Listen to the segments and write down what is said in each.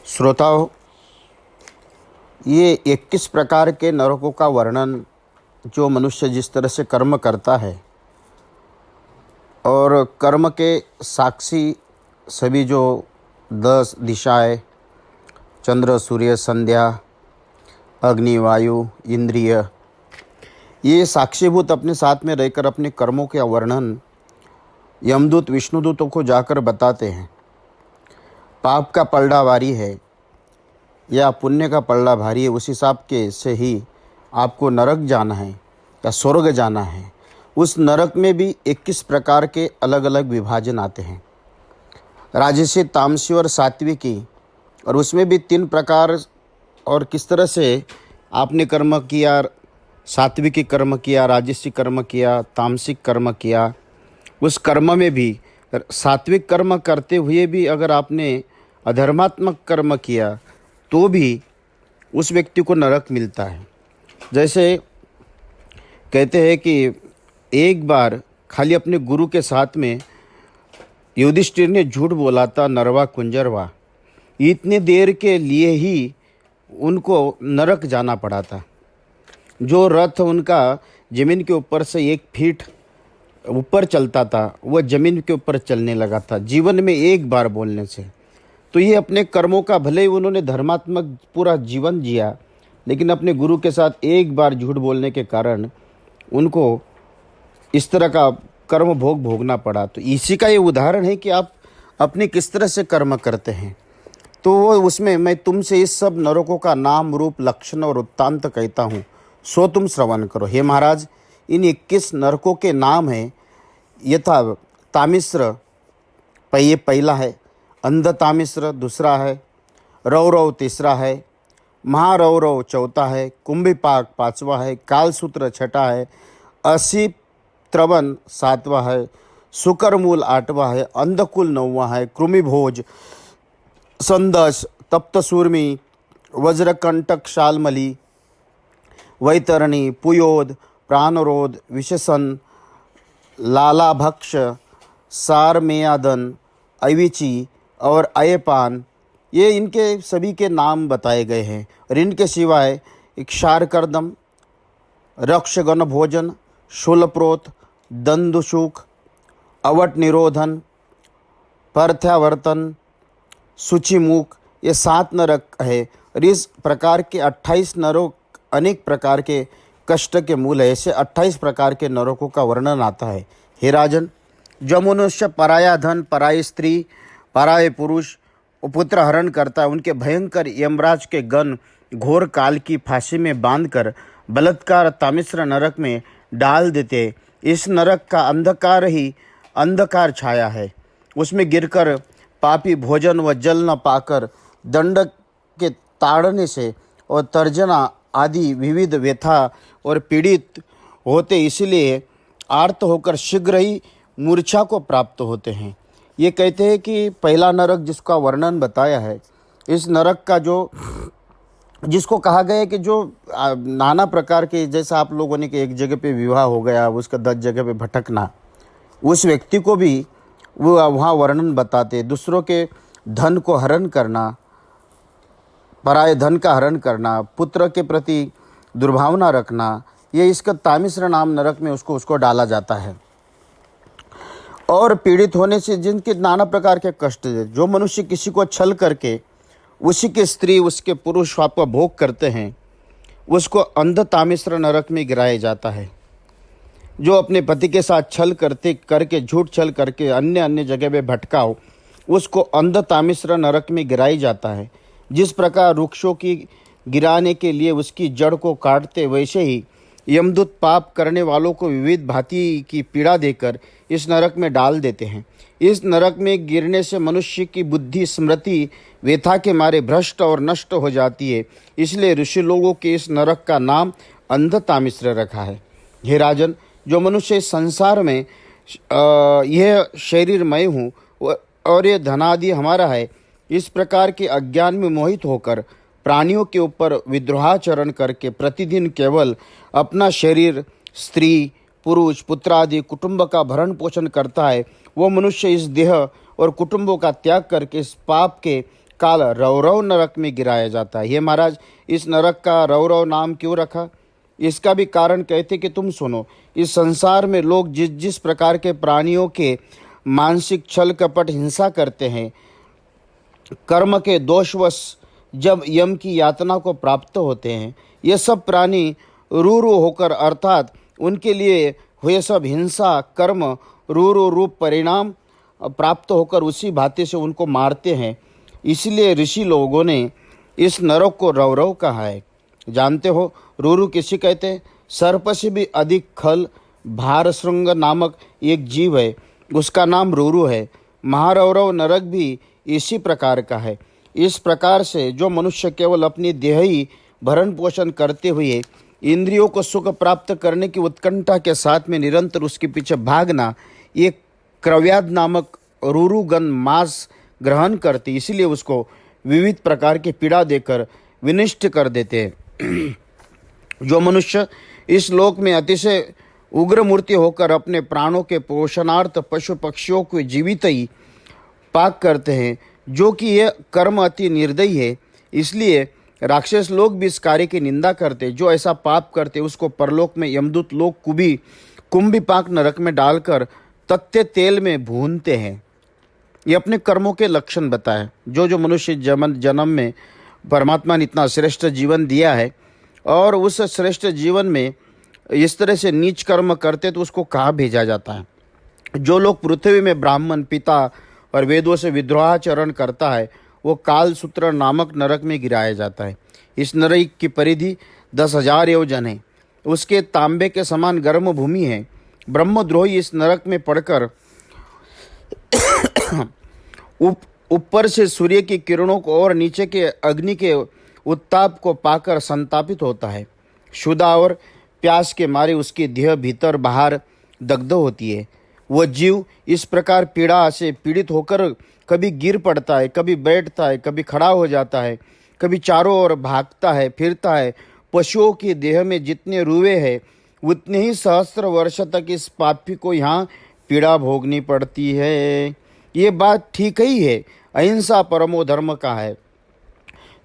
श्रोताओं, ये 21 प्रकार के नरकों का वर्णन जो मनुष्य जिस तरह से कर्म करता है और कर्म के साक्षी सभी जो 10 दिशाएं, चंद्र, सूर्य, संध्या, अग्नि, वायु, इंद्रिय, ये साक्षीभूत अपने साथ में रहकर अपने कर्मों के वर्णन यमदूत विष्णुदूतों को जाकर बताते हैं। पाप का पलड़ा भारी है या पुण्य का पलड़ा भारी है, उस हिसाब के से ही आपको नरक जाना है या स्वर्ग जाना है। उस नरक में भी 21 प्रकार के अलग अलग विभाजन आते हैं, राजसी, तामसी और सात्विकी, और उसमें भी 3 प्रकार। और किस तरह से आपने कर्म किया, सात्विकी कर्म किया, राजसी कर्म किया, तामसिक कर्म किया, उस कर्म में भी सात्विक कर्म करते हुए भी अगर आपने अधर्मात्मक कर्म किया तो भी उस व्यक्ति को नरक मिलता है। जैसे कहते हैं कि एक बार खाली अपने गुरु के साथ में युधिष्ठिर ने झूठ बोला था, नरवा कुंजरवा, इतनी देर के लिए ही उनको नरक जाना पड़ा था। जो रथ उनका ज़मीन के ऊपर से 1 फीट ऊपर चलता था, वह ज़मीन के ऊपर चलने लगा था जीवन में एक बार बोलने से। तो ये अपने कर्मों का, भले ही उन्होंने धर्मात्मक पूरा जीवन जिया, लेकिन अपने गुरु के साथ एक बार झूठ बोलने के कारण उनको इस तरह का कर्म भोगना पड़ा। तो इसी का ये उदाहरण है कि आप अपने किस तरह से कर्म करते हैं। तो वो उसमें मैं तुमसे इस सब नरकों का नाम, रूप, लक्षण और वृत्तांत कहता हूँ, सो तुम श्रवण करो। हे महाराज, इन 21 नरकों के नाम हैं यथा तामिश्र, ये पहला है, अंध तामिश्र दूसरा है, रौरव तीसरा है, महारौरव चौथा है, कुंभिपाक 5वां है, कालसूत्र 6ठा है, असित्रवन 7वां है, शुकरमूल 8वां है, अंधकुल 9वां है, कृमिभोज, संदस, तप्तसूर्मी, वज्रकंटक, शालमली, वैतरणी, पुयोद, प्राणरोध, विशेषण, लालाभक्ष, सारमेयादन, अविची और अयपान, ये इनके सभी के नाम बताए गए हैं। और इनके सिवाय क्षारकर्दम, रक्षगण भोजन, शूलप्रोत, दंदुशुक, अवट निरोधन, परथ्यावर्तन, सूचिमुख, ये 7 नरक है। और इस प्रकार के 28 नरक अनेक प्रकार के कष्ट के मूल है। ऐसे 28 प्रकार के नरकों का वर्णन आता है। हे राजन, जो मनुष्य पराया धन, पराई स्त्री, पराये पुरुष पुत्र हरण करता है, उनके भयंकर यमराज के गण घोर काल की फांसी में बांधकर बलात्कार तामिश्र नरक में डाल देते। इस नरक का अंधकार ही अंधकार छाया है। उसमें गिरकर पापी भोजन व जल न पाकर दंड के ताड़ने से और तर्जना आदि विविध व्यथा और पीड़ित होते, इसलिए आर्त होकर शीघ्र ही मूर्छा को प्राप्त होते हैं। ये कहते हैं कि पहला नरक जिसका वर्णन बताया है, इस नरक का जो जिसको कहा गया है कि जो नाना प्रकार के, जैसा आप लोगों ने कि एक जगह पे विवाह हो गया, उसका 10 जगह पे भटकना, उस व्यक्ति को भी वो वहाँ वर्णन बताते। दूसरों के धन को हरण करना, पराये धन का हरण करना, पुत्र के प्रति दुर्भावना रखना, ये इसका तामिश्र नाम नरक में उसको डाला जाता है। और पीड़ित होने से जिनके नाना प्रकार के कष्ट है, जो मनुष्य किसी को छल करके उसी के स्त्री, उसके पुरुष आपका भोग करते हैं, उसको अंध तामिश्र नरक में गिराया जाता है। जो अपने पति के साथ छल करके झूठ छल करके अन्य जगह पे भटका हो, उसको अंध तामिश्र नरक में गिराया जाता है। जिस प्रकार वृक्षों की गिराने के लिए उसकी जड़ को काटते, वैसे ही यमदूत पाप करने वालों को विविध भांति की पीड़ा देकर इस नरक में डाल देते हैं। इस नरक में गिरने से मनुष्य की बुद्धि, स्मृति व्यथा के मारे भ्रष्ट और नष्ट हो जाती है। इसलिए ऋषि लोगों के इस नरक का नाम अंध तामिश्र रखा है। हे राजन, जो मनुष्य इस संसार में यह शरीर मैं हूँ और ये धनादि हमारा है, इस प्रकार के अज्ञान में मोहित होकर प्राणियों के ऊपर विद्रोहाचरण करके प्रतिदिन केवल अपना शरीर, स्त्री, पुरुष, पुत्र आदि कुटुंब का भरण पोषण करता है, वो मनुष्य इस देह और कुटुंबों का त्याग करके इस पाप के काल रौरव नरक में गिराया जाता है। ये महाराज, इस नरक का रौरव नाम क्यों रखा? इसका भी कारण कहते कि तुम सुनो, इस संसार में लोग जिस जिस प्रकार के प्राणियों के मानसिक छल कपट हिंसा करते हैं, कर्म के दोषवश जब यम की यातना को प्राप्त होते हैं, ये सब प्राणी रूरु होकर, अर्थात उनके लिए हुए सब हिंसा कर्म रूरु रूप परिणाम प्राप्त होकर उसी भांति से उनको मारते हैं। इसलिए ऋषि लोगों ने इस नरक को रौरव कहा है। जानते हो रूरु किसे कहते हैं? सर्प से भी अधिक खल भारशृंग नामक एक जीव है, उसका नाम रूरु है। महारौरव नरक भी इसी प्रकार का है। इस प्रकार से जो मनुष्य केवल अपनी देही भरण पोषण करते हुए इंद्रियों को सुख प्राप्त करने की उत्कंठा के साथ में निरंतर उसके पीछे भागना, ये क्रव्याद नामक रूरुगन मांस ग्रहण करते, इसीलिए उसको विविध प्रकार की पीड़ा देकर विनिष्ट कर देते हैं। जो मनुष्य इस लोक में अतिशय उग्र मूर्ति होकर अपने प्राणों के पोषणार्थ पशु पक्षियों को जीवित ही पाक करते हैं, जो कि यह कर्म अति निर्दयी है, इसलिए राक्षस लोग भी इस कार्य की निंदा करते। जो ऐसा पाप करते उसको परलोक में यमदूत लोग कुंभिपाक नरक में डालकर तत्ते तेल में भूनते हैं। ये अपने कर्मों के लक्षण बताए। जो मनुष्य जन्म में परमात्मा ने इतना श्रेष्ठ जीवन दिया है और उस श्रेष्ठ जीवन में इस तरह से नीच कर्म करते तो उसको कहाँ भेजा जाता है? जो लोग पृथ्वी में ब्राह्मण पिता और वेदों से विद्रोहाचरण करता है, वो कालसूत्र नामक नरक में गिराया जाता है। इस नरक की परिधि 10,000 योजन है। उसके तांबे के समान गर्म भूमि है। ब्रह्मद्रोही इस नरक में पड़कर ऊपर से सूर्य की किरणों को और नीचे के अग्नि के उत्ताप को पाकर संतापित होता है। क्षुधा और प्यास के मारे उसकी देह भीतर बाहर दग्ध होती है। वह जीव इस प्रकार पीड़ा से पीड़ित होकर कभी गिर पड़ता है, कभी बैठता है, कभी खड़ा हो जाता है, कभी चारों ओर भागता है फिरता है। पशुओं की देह में जितने रुए हैं उतने ही सहस्त्र वर्ष तक इस पापी को यहाँ पीड़ा भोगनी पड़ती है। ये बात ठीक ही है। अहिंसा परमो धर्म का है।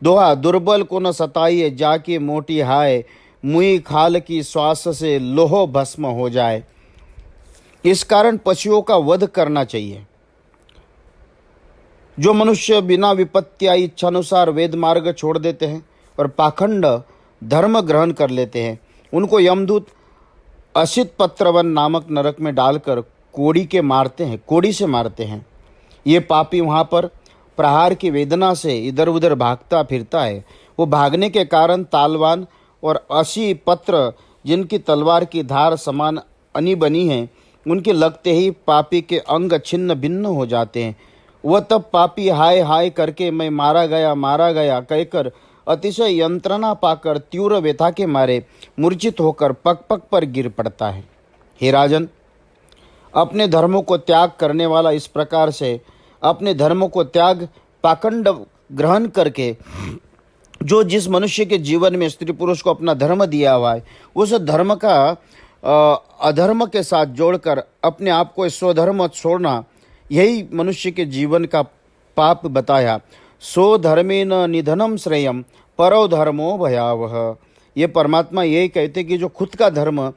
दोहा, दुर्बल को न सताइए जाके मोटी हाय, मुई खाल की श्वास से लोहो भस्म हो जाए। इस कारण पशुओं का वध करना चाहिए। जो मनुष्य बिना विपत्ति इच्छानुसार वेद मार्ग छोड़ देते हैं और पाखंड धर्म ग्रहण कर लेते हैं, उनको यमदूत असित पत्रवन नामक नरक में डालकर कोड़ी से मारते हैं। ये पापी वहाँ पर प्रहार की वेदना से इधर उधर भागता फिरता है। वो भागने के कारण तालवान और 80 पत्र जिनकी तलवार की धार समान अनी बनी है, उनके लगते ही पापी के अंग छिन्न भिन्न हो जाते हैं। वह तब पापी हाय हाय करके मैं मारा गया कहकर अतिशय यंत्रणा पाकर तीव्र व्यथा के मारे मूर्छित होकर पग पग पर गिर पड़ता है। हे राजन, अपने धर्मों को त्याग करने वाला इस प्रकार से अपने धर्मों को त्याग पाखंड ग्रहण करके जो जिस मनुष्य के जीवन में स्त्री पुरुष को अपना धर्म दिया हुआ है, उस धर्म का अधर्म के साथ जोड़कर अपने आप को स्वधर्म छोड़ना, यही मनुष्य के जीवन का पाप बताया। सो धर्मेन निधनम श्रेयम परो धर्मो भयावह। ये परमात्मा यही कहते कि जो खुद का धर्म,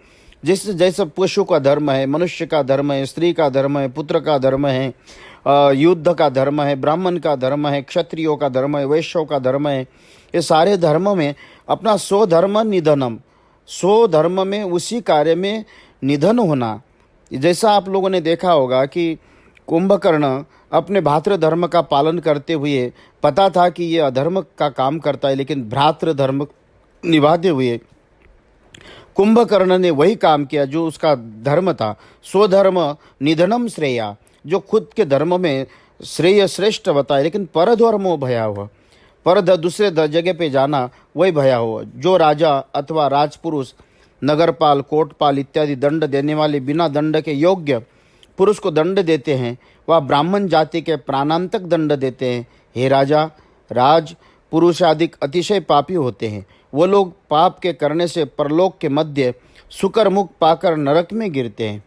जैसे पशु का धर्म है, मनुष्य का धर्म है, स्त्री का धर्म है, पुत्र का धर्म है, युद्ध का धर्म है, ब्राह्मण का धर्म है, क्षत्रियों का धर्म है, वैश्यों का धर्म है, ये सारे धर्म में अपना स्वधर्म निधनम, स्वधर्म में उसी कार्य में निधन होना। जैसा आप लोगों ने देखा होगा कि कुंभकर्ण अपने भातृ धर्म का पालन करते हुए पता था कि ये अधर्म का काम करता है, लेकिन भ्रातृ धर्म निभाते हुए कुंभकर्ण ने वही काम किया जो उसका धर्म था। स्वधर्म निधनम श्रेया, जो खुद के धर्म में श्रेय श्रेष्ठ बताए, लेकिन परधर्मो भयावह, दूसरे जगह पे जाना वही भयावह। जो राजा अथवा राजपुरुष, नगरपाल, कोटपाल इत्यादि दंड देने वाले बिना दंड के योग्य पुरुष को दंड देते हैं, वह ब्राह्मण जाति के प्राणांतक दंड देते हैं। हे राजा, राज पुरुष आदि अतिशय पापी होते हैं। वो लोग पाप के करने से परलोक के मध्य सुकर मुख पाकर नरक में गिरते हैं।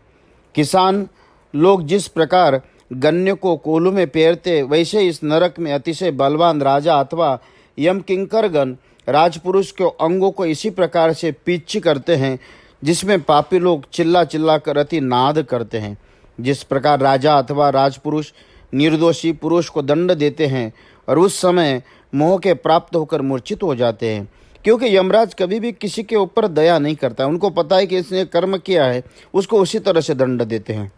किसान लोग जिस प्रकार गन्य को कोलू में पेरते, वैसे इस नरक में अतिशय बलवान राजा अथवा यम किंकरगण राजपुरुष के अंगों को इसी प्रकार से पीछी करते हैं जिसमें पापी लोग चिल्ला चिल्ला कर अति नाद करते हैं। जिस प्रकार राजा अथवा राजपुरुष निर्दोषी पुरुष को दंड देते हैं और उस समय मोह के प्राप्त होकर मूर्छित हो जाते हैं, क्योंकि यमराज कभी भी किसी के ऊपर दया नहीं करता। उनको पता है कि इसने कर्म किया है, उसको उसी तरह से दंड देते हैं।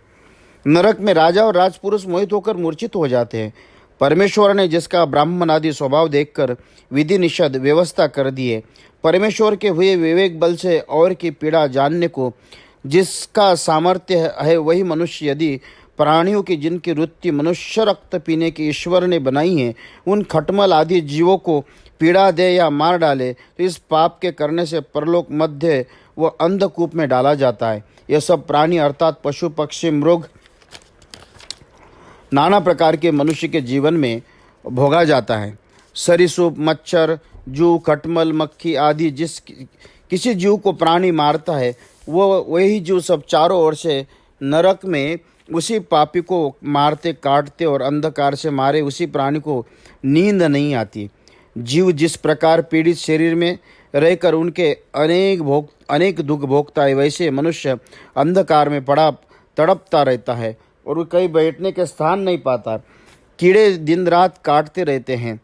नरक में राजा और राजपुरुष मोहित होकर मूर्छित हो जाते हैं। परमेश्वर ने जिसका ब्राह्मण आदि स्वभाव देखकर विधि निषद व्यवस्था कर दी है, परमेश्वर के हुए विवेक बल से और की पीड़ा जानने को जिसका सामर्थ्य है, वही मनुष्य यदि प्राणियों की जिनकी वृत्ति मनुष्य रक्त पीने की ईश्वर ने बनाई है, उन खटमल आदि जीवों को पीड़ा दे या मार डाले, तो इस पाप के करने से परलोक मध्य व अंधकूप में डाला जाता है। यह सब प्राणी अर्थात पशु पक्षी मृग नाना प्रकार के मनुष्य के जीवन में भोगा जाता है। सरीसृप, मच्छर, जू, खटमल, मक्खी आदि जिस किसी जीव को प्राणी मारता है, वही जीव सब चारों ओर से नरक में उसी पापी को मारते काटते और अंधकार से मारे उसी प्राणी को नींद नहीं आती। जीव जिस प्रकार पीड़ित शरीर में रहकर उनके अनेक दुख भोगता है, वैसे मनुष्य अंधकार में पड़ा तड़पता रहता है और वो कहीं बैठने के स्थान नहीं पाता। कीड़े दिन रात काटते रहते हैं।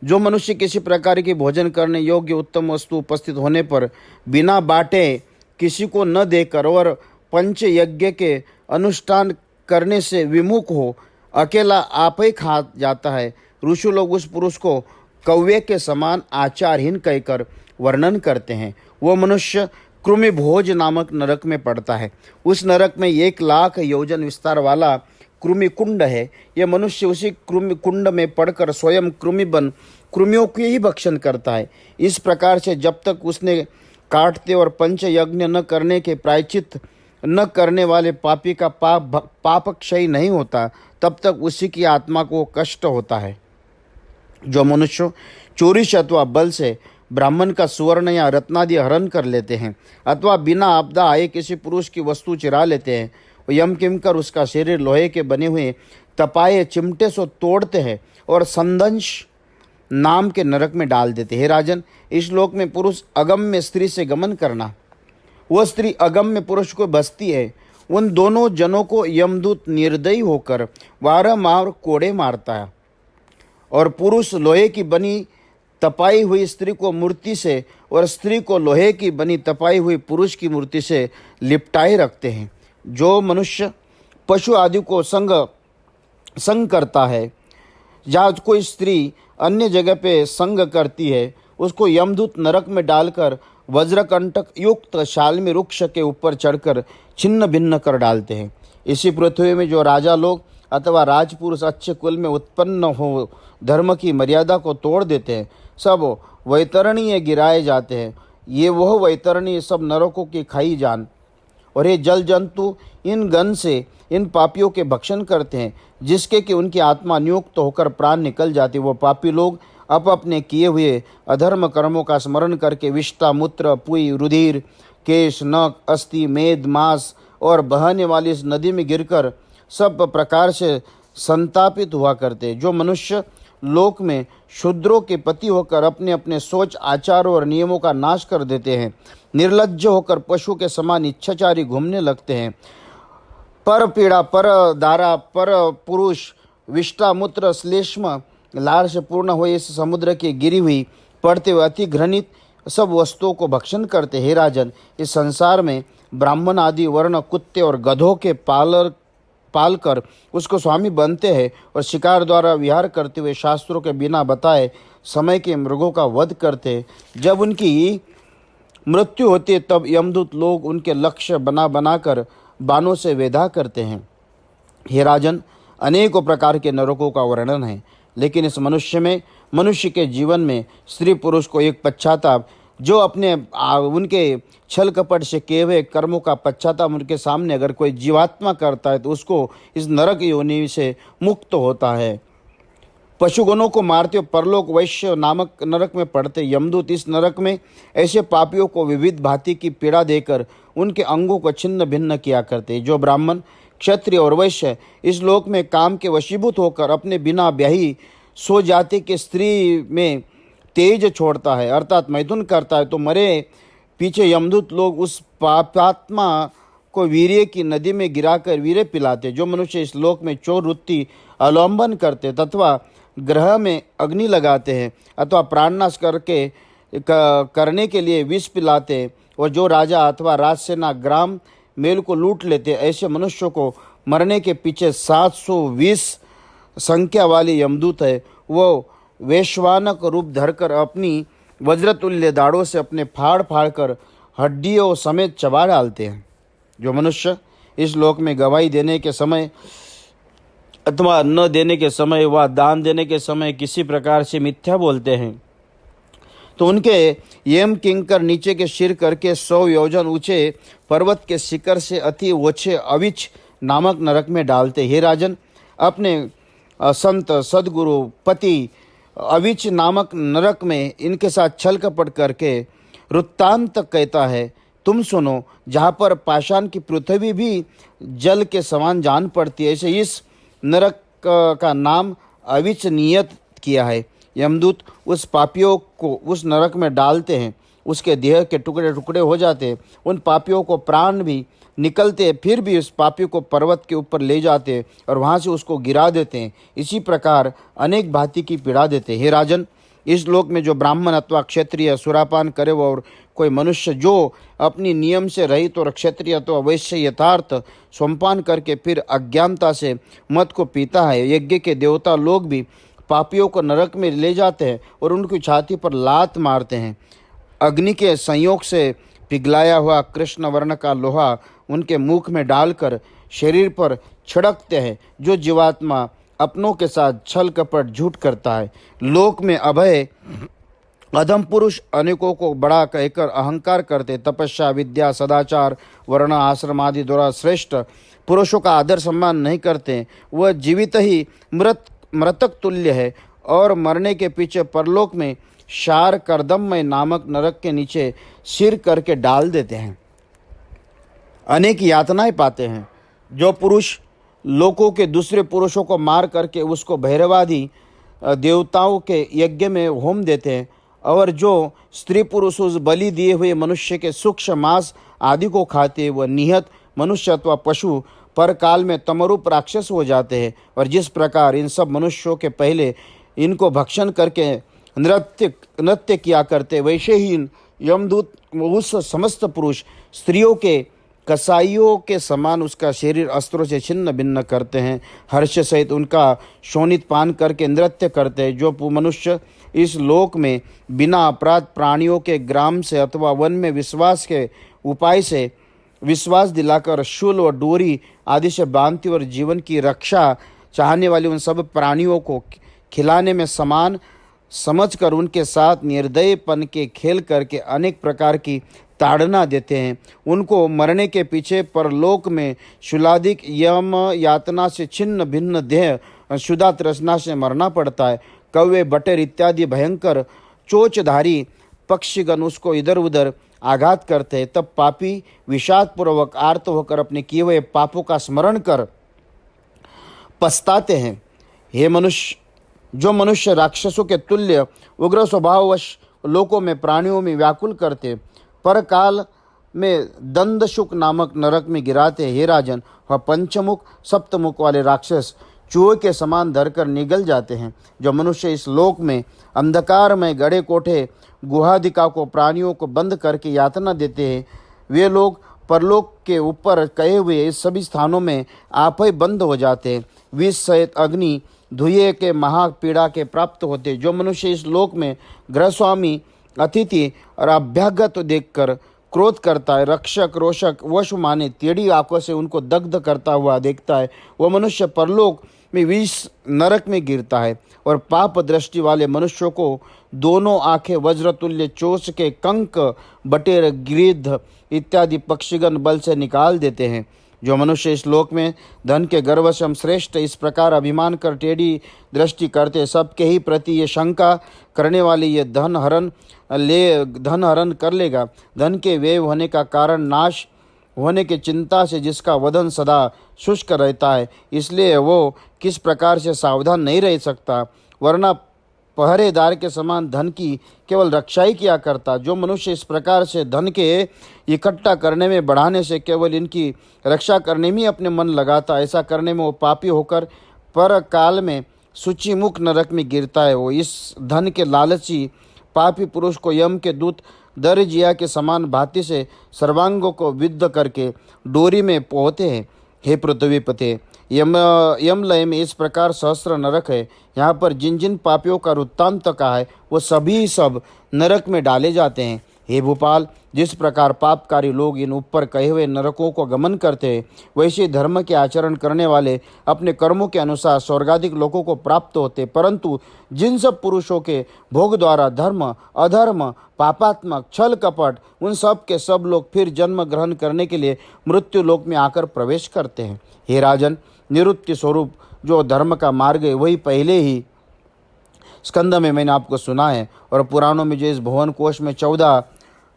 जो मनुष्य किसी प्रकार की भोजन करने योग्य उत्तम वस्तु उपस्थित होने पर बिना बांटे किसी को न देकर और पंच यज्ञ के अनुष्ठान करने से विमुख हो अकेला आप ही खा जाता है, ऋषि लोग उस पुरुष को कौवे के समान आचारहीन कहकर वर्णन करते हैं। वह मनुष्य कृमि भोज नामक नरक में पड़ता है। उस नरक में 1,00,000 योजन विस्तार वाला कृमि कुंड है। यह मनुष्य उसी कृमि कुंड में पड़कर स्वयं कृमि बन कृमियों की ही भक्षण करता है। इस प्रकार से जब तक उसने काटते और पंच यज्ञ न करने के प्रायश्चित न करने वाले पापी का पाप क्षय नहीं होता, तब तक उसी की आत्मा को कष्ट होता है। जो मनुष्य चोरी से अथवा बल से ब्राह्मण का सुवर्ण या रत्नादि हरण कर लेते हैं अथवा बिना आपदा आए किसी पुरुष की वस्तु चिरा लेते हैं, यम किंकर उसका शरीर लोहे के बने हुए तपाए चिमटे से तोड़ते हैं और संदंश नाम के नरक में डाल देते हैं। हे राजन, इस लोक में पुरुष अगम्य स्त्री से गमन करना, वह स्त्री अगम्य पुरुष को बसती है। उन दोनों जनों को यमदूत निर्दयी होकर वारंवार कोड़े मारता है और पुरुष लोहे की बनी तपाई हुई स्त्री को मूर्ति से और स्त्री को लोहे की बनी तपाई हुई पुरुष की मूर्ति से लिपटाए रखते हैं। जो मनुष्य पशु आदि को संग करता है, जहाँ कोई स्त्री अन्य जगह पे संग करती है, उसको यमदूत नरक में डालकर वज्रकंटक युक्त शाल्मी वृक्ष के ऊपर चढ़कर छिन्न भिन्न कर डालते हैं। इसी पृथ्वी में जो राजा लोग अथवा राजपुरुष अच्छे कुल में उत्पन्न हो धर्म की मर्यादा को तोड़ देते हैं, सब वैतरणीय गिराए जाते हैं। ये वह वैतरणी सब नरकों की खाई जान और ये जल जंतु इन गण से इन पापियों के भक्षण करते हैं, जिसके कि उनकी आत्मा नियुक्त होकर प्राण निकल जाती। वो पापी लोग अपने किए हुए अधर्म कर्मों का स्मरण करके विष्टा, मूत्र, पुई, रुधिर, केश, नख, अस्थि, मेद, मांस और बहने वाली इस नदी में गिरकर सब प्रकार से संतापित हुआ करते। जो मनुष्य लोक में शूद्रों के पति होकर अपने अपने सोच, आचारों और नियमों का नाश कर देते हैं, निर्लज्ज होकर पशु के समान इच्छाचारी घूमने लगते हैं, पर पीड़ा, पर दारा, पर पुरुष, विष्टा, मूत्र, श्लेष्म, लार से पूर्ण हुए इस समुद्र की गिरी हुई पड़ते हुए अति घृणित सब वस्तुओं को भक्षण करते। हे राजन, इस संसार में ब्राह्मण आदि वर्ण कुत्ते और गधों के पालकर उसको स्वामी बनते हैं और शिकार द्वारा विहार करते हुए शास्त्रों के बिना बताए समय के मृगों का वध करते हैं। जब उनकी मृत्यु होती है तब यमदूत लोग उनके लक्ष्य बनाकर बाणों से वेधा करते हैं। हे राजन, अनेकों प्रकार के नरकों का वर्णन है, लेकिन इस मनुष्य के जीवन में स्त्री पुरुष को एक पश्चाताप, जो अपने उनके छल कपट से किए हुए कर्मों का पश्चाताप उनके सामने अगर कोई जीवात्मा करता है तो उसको इस नरक योनि से मुक्त होता है। पशुगणों को मारते हुए परलोक वैश्य नामक नरक में पड़ते यमदूत इस नरक में ऐसे पापियों को विविध भांति की पीड़ा देकर उनके अंगों को छिन्न भिन्न किया करते। जो ब्राह्मण क्षत्रिय और वैश्य इस लोक में काम के वशीभूत होकर अपने बिना ब्याही सो जाति के स्त्री में तेज छोड़ता है अर्थात मैथुन करता है, तो मरे पीछे यमदूत लोग उस पापात्मा को वीर्य की नदी में गिराकर वीर्य पिलाते। जो मनुष्य इस लोक में चोर वृत्ति अवलंबन करते अथवा ग्रह में अग्नि लगाते हैं अथवा प्राणनाश करने के लिए विष पिलाते, और जो राजा अथवा राजसेना ग्राम मेल को लूट लेते, ऐसे मनुष्यों को मरने के पीछे 720 संख्या वाले यमदूत है। वो वैश्वानक रूप धरकर अपनी वज्रतुल्य दाढ़ों से अपने फाड़ फाड़ कर हड्डियों समेत चबा डालते हैं। जो मनुष्य इस लोक में गवाही देने के समय अथवा न देने के समय व दान देने के समय किसी प्रकार से मिथ्या बोलते हैं, तो उनके यम किंकर नीचे के सिर करके 100 योजन ऊंचे पर्वत के शिखर से अति ओछे अविच नामक नरक में डालते। हे राजन, अपने संत सदगुरु पति अविच नामक नरक में इनके साथ छल कपट करके वृत्तांत कहता है, तुम सुनो, जहाँ पर पाषाण की पृथ्वी भी जल के समान जान पड़ती है, ऐसे इस नरक का नाम अविच नियत किया है। यमदूत उस पापियों को उस नरक में डालते हैं, उसके देह के टुकड़े टुकड़े हो जाते हैं, उन पापियों को प्राण भी निकलते हैं, फिर भी उस पापी को पर्वत के ऊपर ले जाते हैं और वहाँ से उसको गिरा देते हैं। इसी प्रकार अनेक भांति की पीड़ा देते हैं। हे राजन, इस लोक में जो ब्राह्मण अथवा क्षत्रिय सुरापान करे और कोई मनुष्य जो अपनी नियम से रहित और क्षत्रिय अथवा वैश्य यथार्थ सोमपान करके फिर अज्ञानता से मद को पीता है, यज्ञ के देवता लोग भी पापियों को नरक में ले जाते हैं और उनकी छाती पर लात मारते हैं। अग्नि के संयोग से पिघलाया हुआ कृष्ण वर्ण का लोहा उनके मुख में डालकर शरीर पर छिड़कते हैं। जो जीवात्मा अपनों के साथ छल कपट झूठ करता है, लोक में अभय अधम पुरुष अनेकों को बड़ा कहकर अहंकार करते, तपस्या विद्या सदाचार वर्ण आश्रम आदि द्वारा श्रेष्ठ पुरुषों का आदर सम्मान नहीं करते, वह जीवित ही मृतक तुल्य है और मरने के पीछे परलोक में शार करदममय नामक नरक के नीचे सिर करके डाल देते हैं, अनेक यातनाएं पाते हैं। जो पुरुष लोकों के दूसरे पुरुषों को मार करके उसको भैरवादि देवताओं के यज्ञ में होम देते हैं, और जो स्त्री पुरुष उस बलि दिए हुए मनुष्य के सूक्ष्म मांस आदि को खाते हैं, वह निहत मनुष्य अथवा पशु पर काल में तमरूप राक्षस हो जाते हैं। और जिस प्रकार इन सब मनुष्यों के पहले इनको भक्षण करके नृत्य किया करते, वैसे ही यमदूत उस समस्त पुरुष स्त्रियों के कसाईयों के समान उसका शरीर अस्त्रों से छिन्न भिन्न करते हैं, हर्ष सहित उनका शोणित पान करके नृत्य करते हैं। जो मनुष्य इस लोक में बिना अपराध प्राणियों के ग्राम से अथवा वन में विश्वास के उपाय से विश्वास दिलाकर शूल और डोरी आदि से बांधती और जीवन की रक्षा चाहने वाले उन सब प्राणियों को खिलाने में समान समझकर उनके साथ निर्दयपन के खेल करके अनेक प्रकार की ताड़ना देते हैं, उनको मरने के पीछे परलोक में शूलाधिक यम यातना से छिन्न भिन्न देह शुदा तृष्णा से मरना पड़ता है। कौवे बटेर इत्यादि भयंकर चोचधारी पक्षीगण उसको इधर उधर आघात करते हैं, तब पापी विषादपूर्वक आर्त होकर अपने किए हुए पापों का स्मरण कर पछताते हैं। हे मनुष्य, जो मनुष्य राक्षसों के तुल्य उग्र स्वभाववश लोकों में प्राणियों में व्याकुल करते, पर काल में दंदशुक नामक नरक में गिराते, हे राजन, वह पंचमुख सप्तमुख वाले राक्षस चूहे के समान धरकर निगल जाते हैं। जो मनुष्य इस लोक में अंधकार में गड़े कोठे गुहादिका को प्राणियों को बंद करके यातना देते हैं, वे लोग परलोक के ऊपर कहे हुए इस सभी स्थानों में आप ही बंद हो जाते हैं। विष सहित अग्नि धुएं के महापीड़ा के प्राप्त होते। जो मनुष्य इस लोक में गृहस्वामी अतिथि और अभ्यागत देखकर क्रोध करता है, रक्षक रोषक वश माने टेढ़ी आंखों से उनको दग्ध करता हुआ देखता है, वह मनुष्य परलोक में विष नरक में गिरता है। और पाप दृष्टि वाले मनुष्यों को दोनों आंखें वज्रतुल्य चोच के कंक बटेर गिरिध इत्यादि पक्षीगण बल से निकाल देते हैं। जो मनुष्य इस लोक में धन के गर्व से हम श्रेष्ठ इस प्रकार अभिमान कर टेढ़ी दृष्टि करते, सबके ही प्रति ये शंका करने वाले ये धन हरण कर लेगा, धन के व्यय होने का कारण नाश होने की चिंता से जिसका वदन सदा शुष्क रहता है, इसलिए वो किस प्रकार से सावधान नहीं रह सकता, वरना पहरेदार के समान धन की केवल रक्षा ही किया करता। जो मनुष्य इस प्रकार से धन के इकट्ठा करने में बढ़ाने से केवल इनकी रक्षा करने में अपने मन लगाता, ऐसा करने में वो पापी होकर पर काल में सूचीमुख नरक में गिरता है। वो इस धन के लालची पापी पुरुष को यम के दूत दरजिया के समान भांति से सर्वांगों को विद्ध करके डोरी में पोहते हैं। हे पृथ्वीपते, यमलय में इस प्रकार सहस्त्र नरक है। यहाँ पर जिन जिन पापियों का वृत्तांत कहा है वो सभी सब नरक में डाले जाते हैं। हे भोपाल, जिस प्रकार पापकारी लोग इन ऊपर कहे हुए नरकों को गमन करते हैं, वैसे धर्म के आचरण करने वाले अपने कर्मों के अनुसार स्वर्गाधिक लोगों को प्राप्त होते। परंतु जिन सब पुरुषों के भोग द्वारा धर्म, अधर्म, पापात्मक, छल कपट, उन सब के सब लोग फिर जन्म ग्रहण करने के लिए मृत्यु लोक में आकर प्रवेश करते हैं। हे राजन, निवृत्ति स्वरूप जो धर्म का मार्ग है वही पहले ही स्कंद में मैंने आपको सुना है, और पुराणों में जो इस भुवन कोश में 14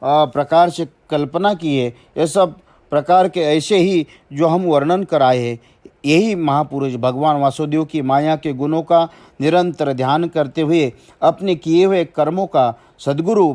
प्रकार से कल्पना की है, ये सब प्रकार के ऐसे ही जो हम वर्णन कराए हैं। यही महापुरुष भगवान वासुदेव की माया के गुणों का निरंतर ध्यान करते हुए अपने किए हुए कर्मों का सद्गुरु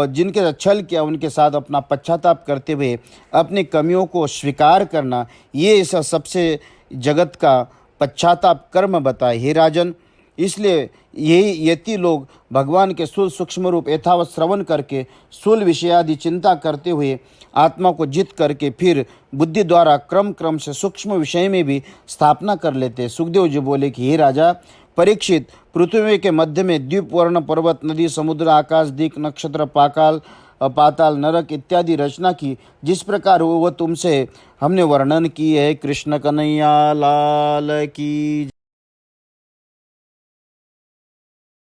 जिनके साथ छल किया उनके साथ अपना पश्चाताप करते हुए अपनी कमियों को स्वीकार करना, ये इस सबसे जगत का पश्चाताप कर्म बताए। हे राजन, इसलिए यही यति लोग भगवान के स्थूल सूक्ष्म रूप यथावत श्रवण करके स्थूल विषयादि चिंता करते हुए आत्मा को जित करके फिर बुद्धि द्वारा क्रम क्रम से सूक्ष्म विषय में भी स्थापना कर लेते। सुखदेव जी बोले कि हे राजा परीक्षित, पृथ्वी के मध्य में द्वीप, वर्ण, पर्वत, नदी, समुद्र, आकाश, दिक, नक्षत्र, पाताल, नरक इत्यादि रचना की जिस प्रकार हो वह तुमसे हमने वर्णन की है। कृष्ण कन्हैया लाल की।